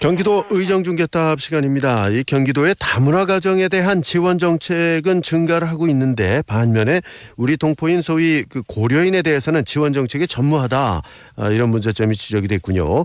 경기도 의정중개탑 시간입니다. 이 경기도의 다문화 가정에 대한 지원 정책은 증가를 하고 있는데 반면에 우리 동포인 소위 그 고려인에 대해서는 지원 정책이 전무하다, 이런 문제점이 지적이 됐군요.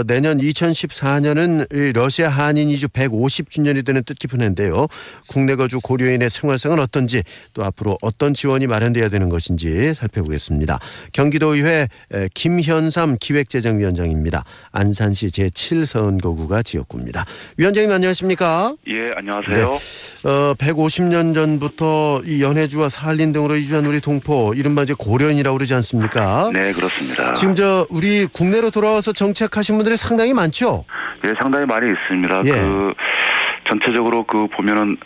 내년 2014년은 러시아 한인 이주 150주년이 되는 뜻깊은 해인데요. 국내 거주 고려인의 생활상은 어떤지, 또 앞으로 어떤 지원이 마련돼야 되는 것인지 살펴보겠습니다. 경기도의회 김현삼 기획재정위원장입니다. 안산시 제7선거구가 지역구입니다. 위원장님 안녕하십니까? 예, 안녕하세요. 네. 150년 전부터 이 연해주와 산림 등으로 이주한 우리 동포, 이른바 이제 고려인이라고 그러지 않습니까? 네, 그렇습니다. 지금 우리 국내로 돌아와서 정착하신 분들이 상당히 많죠? 예, 상당히 많이 있습니다. 예. 전체적으로 법보면은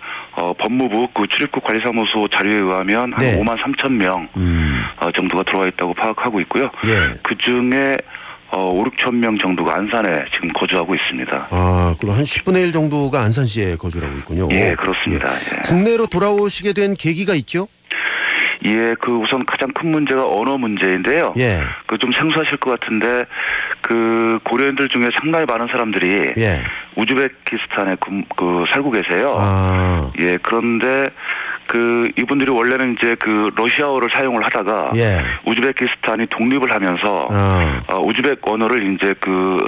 법무부 출입국 관리사무소 자료에 의하면 한 네. 5만 3천 명 정도가 들어와 있다고 파악하고 있고요. 예. 그 중에 5, 6천 명 정도가 안산에 지금 거주하고 있습니다. 그럼 한 10분의 1 정도가 안산시에 거주를 하고 있군요. 예, 그렇습니다. 예. 예. 국내로 돌아오시게 된 계기가 있죠? 예, 우선 가장 큰 문제가 언어 문제인데요. 예. 좀 생소하실 것 같은데, 고려인들 중에 상당히 많은 사람들이 예. 우즈베키스탄에 살고 계세요. 예, 그런데 이분들이 원래는 이제 러시아어를 사용을 하다가 예. 우즈베키스탄이 독립을 하면서 우즈벡 언어를 이제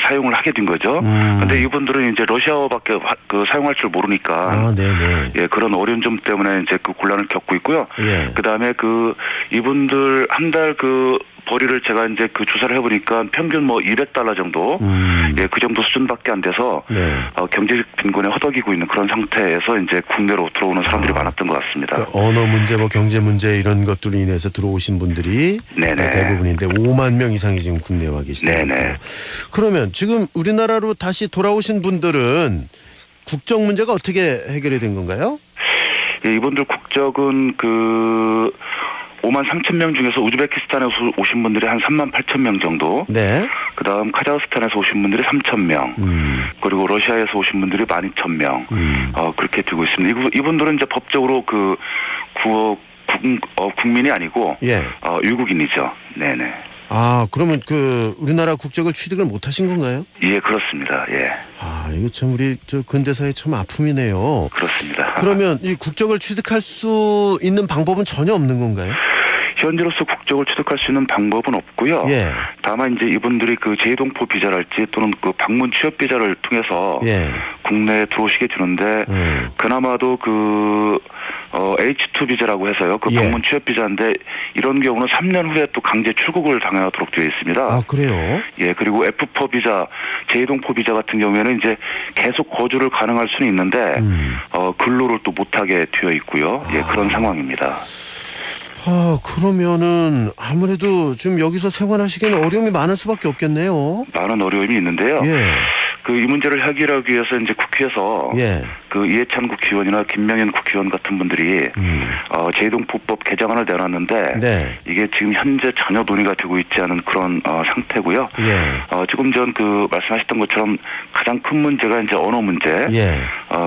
사용을 하게 된 거죠. 근데 이분들은 이제 러시아어밖에 사용할 줄 모르니까 네네. 예, 그런 어려운 점 때문에 이제 곤란을 겪고 있고요. 예. 그다음에 이분들 한 달 벌이를 제가 이제 조사를 해보니까 평균 $200 정도, 예, 그 정도 수준밖에 안 돼서 네. 경제적 빈곤에 허덕이고 있는 그런 상태에서 이제 국내로 들어오는 사람들이 많았던 것 같습니다. 그러니까 언어 문제, 경제 문제 이런 것들로 인해서 들어오신 분들이 네네. 대부분인데 5만 명 이상이 지금 국내에 와 계시네요. 네네. 그러면 지금 우리나라로 다시 돌아오신 분들은 국적 문제가 어떻게 해결이 된 건가요? 예, 이분들 국적은 5만 3천 명 중에서 우즈베키스탄에서 오신 분들이 한 3만 8천 명 정도. 네. 그다음 카자흐스탄에서 오신 분들이 3천 명. 그리고 러시아에서 오신 분들이 12,000명. 그렇게 되고 있습니다. 이분들은 이제 법적으로 국민이 아니고 예. 유국인이죠. 네네. 그러면 우리나라 국적을 취득을 못 하신 건가요? 예, 그렇습니다. 예. 이거 참 우리 근대사의 참 아픔이네요. 그렇습니다. 그러면 이 국적을 취득할 수 있는 방법은 전혀 없는 건가요? 현재로서 국적을 취득할 수 있는 방법은 없고요. 예. 다만 이제 이분들이 재동포 비자랄지 또는 방문 취업 비자를 통해서 예. 국내에 들어오시게 되는데 그나마도 H2 비자라고 해서요. 예. 방문 취업 비자인데 이런 경우는 3년 후에 또 강제 출국을 당하도록 되어 있습니다. 그래요? 예, 그리고 F4 비자, 재동포 비자 같은 경우에는 이제 계속 거주를 가능할 수는 있는데 근로를 또 못하게 되어 있고요. 예, 그런 상황입니다. 그러면은 아무래도 좀 여기서 생활하시기에는 어려움이 많을 수밖에 없겠네요. 많은 어려움이 있는데요. 예. 이 문제를 해결하기 위해서 이제 국회에서 예. 이해찬 국회의원이나 김명현 국회의원 같은 분들이 재동포법 개정안을 내놨는데 네. 이게 지금 현재 전혀 논의가 되고 있지 않은 그런 상태고요. 예. 지금 전 말씀하셨던 것처럼 가장 큰 문제가 이제 언어 문제, 예.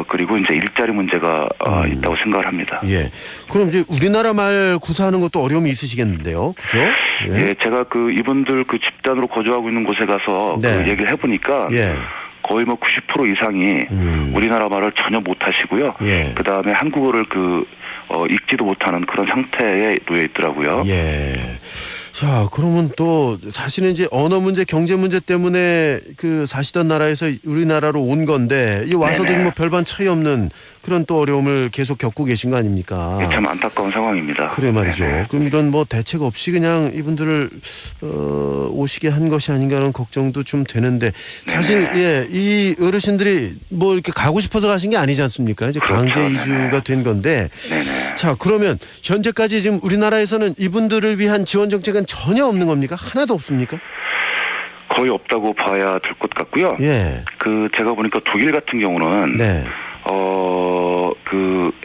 그리고 이제 일자리 문제가 있다고 생각을 합니다. 예. 그럼 이제 우리나라 말 구사하는 것도 어려움이 있으시겠는데요, 그죠? 예, 제가 이분들 집단으로 거주하고 있는 곳에 가서 네. 얘기를 해보니까. 예. 거의 90% 이상이 우리나라 말을 전혀 못하시고요. 예. 그 다음에 한국어를 읽지도 못하는 그런 상태에 놓여 있더라고요. 예. 자, 그러면 또 사실은 이제 언어 문제, 경제 문제 때문에 사시던 나라에서 우리나라로 온 건데 이 와서도 네네. 별반 차이 없는 그런 또 어려움을 계속 겪고 계신 거 아닙니까? 예, 참 안타까운 상황입니다. 그래 말이죠. 네네. 그럼 이런 대책 없이 그냥 이분들을 오시게 한 것이 아닌가 하는 걱정도 좀 되는데 사실 예, 이 어르신들이 이렇게 가고 싶어서 가신 게 아니지 않습니까? 이제 그렇죠. 강제 이주가 된 건데. 네네. 자, 그러면 현재까지 지금 우리나라에서는 이분들을 위한 지원 정책은 전혀 없는 겁니까? 하나도 없습니까? 거의 없다고 봐야 될 것 같고요. 예. 제가 보니까 독일 같은 경우는 네.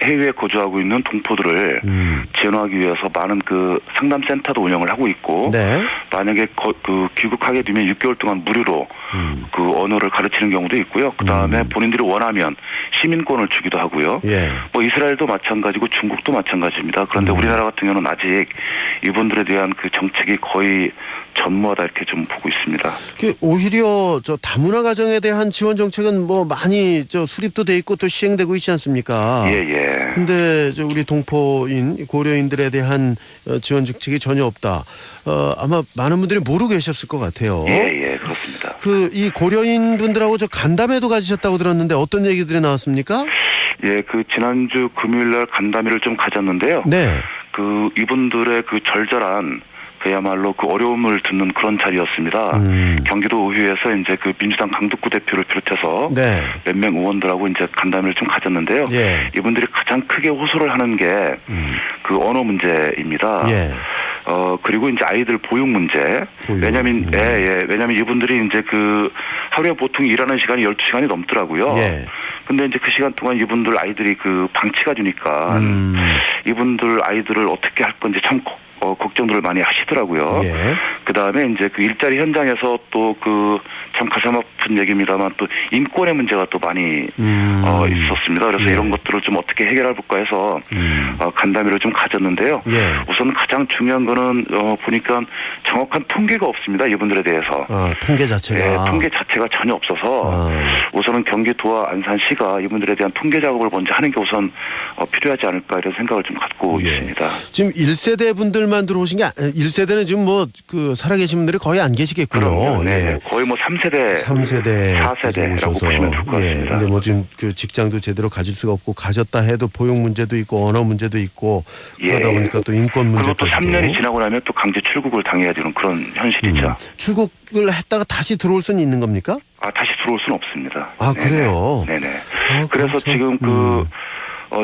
해외에 거주하고 있는 동포들을 지원하기 위해서 많은 그 상담센터도 운영을 하고 있고 네. 만약에 귀국하게 되면 6개월 동안 무료로 그 언어를 가르치는 경우도 있고요. 그 다음에 본인들이 원하면 시민권을 주기도 하고요. 예. 뭐 이스라엘도 마찬가지고 중국도 마찬가지입니다. 그런데 우리나라 같은 경우는 아직 이분들에 대한 그 정책이 거의 전무하다 이렇게 좀 보고 있습니다. 오히려 저 다문화 가정에 대한 지원 정책은 뭐 많이 저 수립도 돼 있고 또 시행되고 있지 않습니까? 예. 근데 저 우리 동포인 고려인들에 대한 지원 정책이 전혀 없다. 아마 많은 분들이 모르고 계셨을 것 같아요. 예, 그렇습니다. 이 고려인 분들하고 저 간담회도 가지셨다고 들었는데 어떤 얘기들이 나왔습니까? 예, 그 지난주 금요일날 간담회를 좀 가졌는데요. 네. 그 이분들의 그 절절한 그야말로 그 어려움을 듣는 그런 자리였습니다. 경기도 의회에서 이제 그 민주당 강북구 대표를 비롯해서 네. 몇 명 의원들하고 이제 간담회를 좀 가졌는데요. 예. 이분들이 가장 크게 호소를 하는 게 그 언어 문제입니다. 예. 그리고 이제 아이들 보육 문제. 왜냐면 왜냐면 이분들이 이제 그 하루에 보통 일하는 시간이 12시간이 넘더라고요. 예. 근데 이제 그 시간 동안 이분들 아이들이 그 방치가 주니까 이분들 아이들을 어떻게 할 건지 참 걱정들을 많이 하시더라고요. 예. 그 다음에 이제 그 일자리 현장에서 또 그 참 가슴 아픈 얘기입니다만 또 인권의 문제가 또 많이 있었습니다. 그래서 예. 이런 것들을 좀 어떻게 해결해 볼까 해서 간담회를 좀 가졌는데요. 예. 우선 가장 중요한 거는 보니까 정확한 통계가 없습니다. 이분들에 대해서. 통계 자체가. 예, 통계 자체가 전혀 없어서 우선은 경기도와 안산시가 이분들에 대한 통계 작업을 먼저 하는 게 우선 필요하지 않을까 이런 생각을 좀 갖고 예. 있습니다. 지금 1세대 분들만 들어오신 게 1세대는 지금 뭐 그 살아계신 분들이 거의 안 계시겠군요. 그럼요. 네. 예. 거의 뭐 3세대, 4세대라고 4세대라고 보시면 좋을 것 같습니다. 근데 뭐 지금 그 직장도 제대로 가질 수가 없고 가졌다 해도 보육 문제도 있고 언어 문제도 있고 그러다 보니까 또 인권 문제도 그리고 또 3년이 지나고 나면 또 강제 출국을 당해야 되는 그런 현실이죠. 출국을 했다가 다시 들어올 수는 있는 겁니까? 다시 들어올 수는 없습니다. 그래요? 네네. 그렇죠. 그래서 지금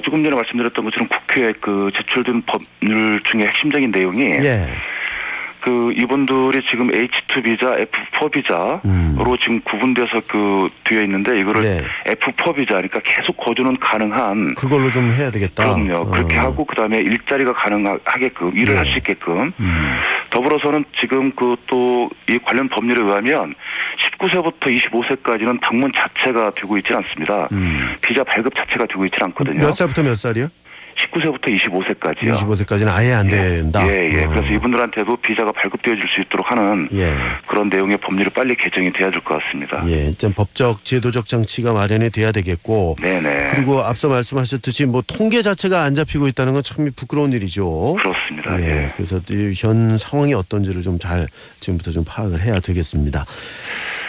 조금 전에 말씀드렸던 것처럼 국회에 그 제출된 법률 중에 핵심적인 내용이 예. 그 이분들이 지금 H2 비자, F4 비자로 지금 구분돼서 그 되어 있는데 이거를 네. F4 비자 그러니까 계속 거주는 가능한 그걸로 좀 해야 되겠다. 그럼요. 그렇게 하고 그다음에 일자리가 가능하게끔 일을 할 수 있게끔 더불어서는 지금 그 또 이 관련 법률에 의하면 19세부터 25세까지는 방문 자체가 되고 있지는 않습니다. 비자 발급 자체가 되고 있지는 않거든요. 몇 살부터 몇 살이요? 19세부터 25세까지요. 25세까지는 아예 안 된다. 예. 그래서 이분들한테도 비자가 발급되어질 수 있도록 하는 그런 내용의 법률이 빨리 개정이 돼야 될 것 같습니다. 예, 일단 법적 제도적 장치가 마련이 돼야 되겠고. 네네. 그리고 앞서 말씀하셨듯이 뭐 통계 자체가 안 잡히고 있다는 건 참 부끄러운 일이죠. 그렇습니다. 예. 그래서 이 현 상황이 어떤지를 좀 잘 지금부터 좀 파악을 해야 되겠습니다.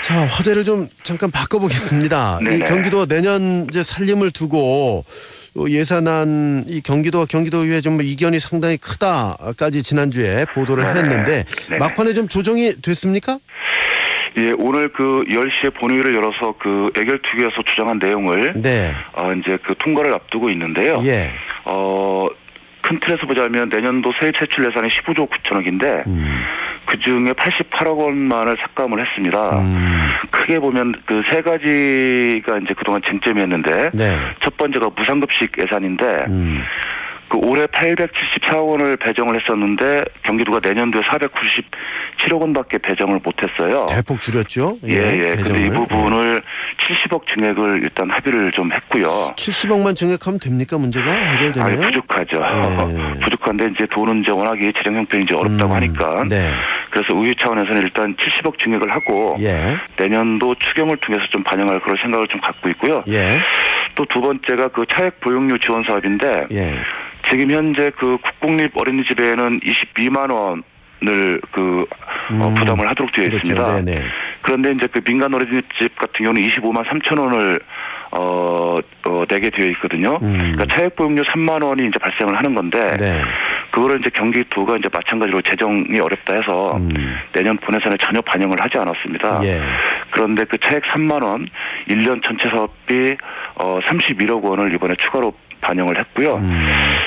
자, 화제를 좀 잠깐 바꿔보겠습니다. 이 경기도 내년 이제 살림을 두고 예산안 이 경기도와 경기도의회 좀 이견이 상당히 크다까지 지난주에 보도를 했는데 막판에 좀 조정이 됐습니까? 예, 오늘 그 10시에 본회의를 열어서 그 의결투기에서 주장한 내용을 이제 그 통과를 앞두고 있는데요. 예. 큰 틀에서 보자면 내년도 세일 채출 예산이 15조 9천억인데 그중에 88억 원만을 삭감을 했습니다. 크게 보면 그 세 가지가 이제 그동안 쟁점이었는데 첫 번째가 무상급식 예산인데 그 올해 874억 원을 배정을 했었는데 경기도가 내년도에 497억 원밖에 배정을 못했어요. 대폭 줄였죠. 예. 근데 이 부분을 70억 증액을 일단 합의를 좀 했고요. 70억만 증액하면 됩니까? 문제가 해결되나요? 부족하죠. 부족한데 이제 돈은 이제 워낙에 재정 형편이 이제 어렵다고 하니까. 그래서 의회 차원에서는 일단 70억 증액을 하고 내년도 추경을 통해서 좀 반영할 그런 생각을 좀 갖고 있고요. 또 두 번째가 그 차액 보육료 지원 사업인데 지금 현재 그 국공립 어린이집에는 22만 원을 부담을 하도록 되어 있습니다. 그런데 이제 그 민간 어린이집 같은 경우는 25만 3천 원을 내게 되어 있거든요. 그러니까 차액 보육료 3만 원이 이제 발생을 하는 건데 그거를 이제 경기도가 이제 마찬가지로 재정이 어렵다 해서 내년 본예산에 전혀 반영을 하지 않았습니다. 그런데 그 차액 3만 원 1년 전체 사업비 31억 원을 이번에 추가로 반영을 했고요.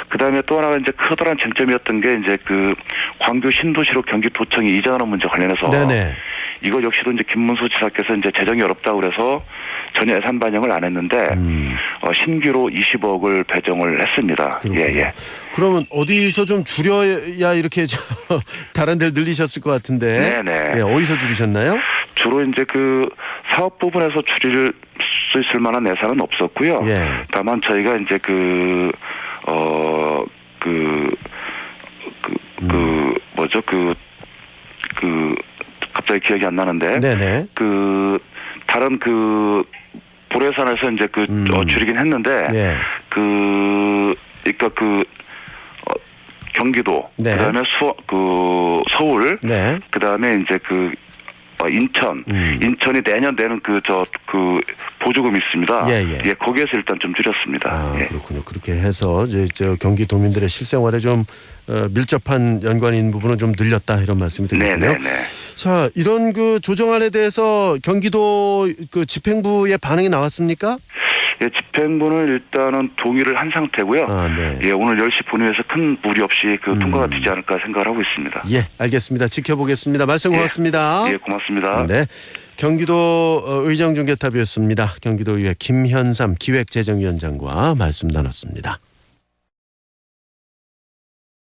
그다음에 또 하나가 이제 커다란 쟁점이었던 게 이제 그 광교 신도시로 경기도청이 이전하는 문제 관련해서 이거 역시도 이제 김문수 지사께서 이제 재정이 어렵다고 그래서 전혀 예산 반영을 안 했는데 신규로 20억을 배정을 했습니다. 예. 그러면 어디서 좀 줄여야 이렇게 다른 데를 늘리셨을 것 같은데. 네네. 예, 어디서 줄이셨나요? 주로 이제 그 사업 부분에서 줄일 수 있을 만한 예산은 없었고요. 예. 다만 저희가 이제 갑자기 기억이 안 나는데. 네네. 다른 보례산에서 이제 줄이긴 했는데. 예. 그러니까 경기도. 네. 그다음에 서울. 네. 그다음에 이제 인천. 인천이 내년 되는 보조금이 있습니다. 예. 거기에서 일단 좀 줄였습니다. 예. 그렇군요. 그렇게 해서 이제 경기도민들의 실생활에 좀 밀접한 연관이 있는 부분은 좀 늘렸다 이런 말씀이 되겠군요. 네네네. 자, 이런 조정안에 대해서 경기도 집행부의 반응이 나왔습니까? 예, 집행부는 일단은 동의를 한 상태고요. 네. 예, 오늘 10시 본회의에서 큰 무리 없이 통과가 되지 않을까 생각을 하고 있습니다. 예, 알겠습니다. 지켜보겠습니다. 말씀 고맙습니다. 예, 고맙습니다. 네. 경기도 의정중개탑이었습니다. 경기도의회 김현삼 기획재정위원장과 말씀 나눴습니다.